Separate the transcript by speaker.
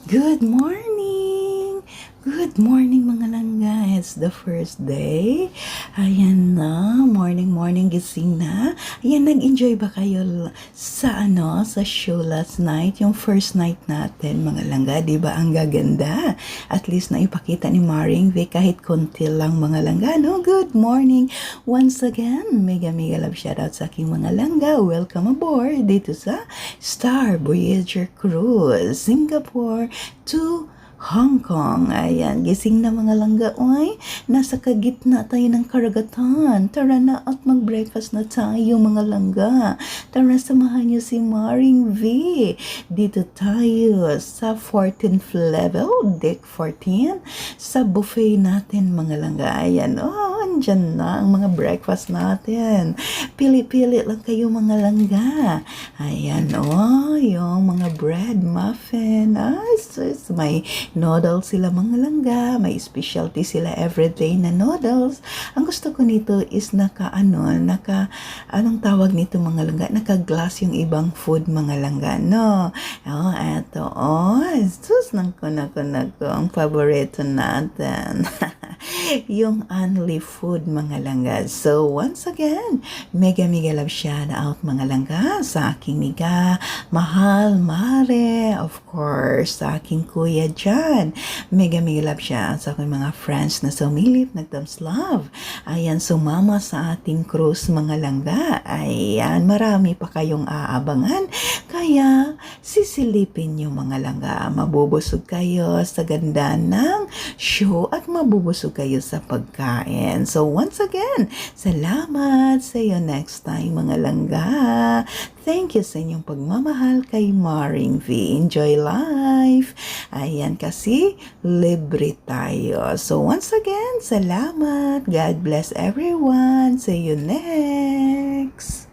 Speaker 1: Good morning! Good morning mga langga. It's the first day. Ayan na, morning gising na. Ayan, nag-enjoy ba kayo sa show last night? Yung first night natin mga langga, di ba ang gaganda? At least na ipakita ni Maring V kahit konti lang mga langga, no? Good morning! Once again, mega love shoutout sa aking mga langga. Welcome aboard dito sa Star Voyager Cruise, Singapore to Hong Kong. Ayan, gising na mga langga. Oy, nasa kagitna tayo ng karagatan. Tara na at mag-breakfast na tayo mga langga. Tara, samahan niyo si Maring V. Dito tayo sa 14th level, deck 14, sa buffet natin mga langga. Ayan, andyan na ang mga breakfast natin. Pili-pili lang kayo mga langga. Ayan, yung mga bread, muffin. Sus, may noodles sila mga langga. May specialty sila everyday na noodles. Ang gusto ko nito is anong tawag nito mga langga? Naka-glass yung ibang food mga langga, no? Eto, sus, ang paborito natin. Yung only food mga langga. So once again, mega love shout out mga langga sa aking miga, mahal, mare, of course, sa aking kuya dyan. Mega love shout out sa aking mga friends na sumilip, nag-thumbs love. Ayan, sumama sa ating cruise mga langga. Ayan, marami pa kayong aabangan. Kaya, sisilipin nyo mga langga. Mabubusog kayo sa ganda ng show at mabubusog kayo sa pagkain. So once again, salamat sa iyo next time mga langga. Thank you sa inyong pagmamahal kay Maring V. Enjoy life. Ayan kasi libre tayo. So once again, salamat. God bless everyone. See you next.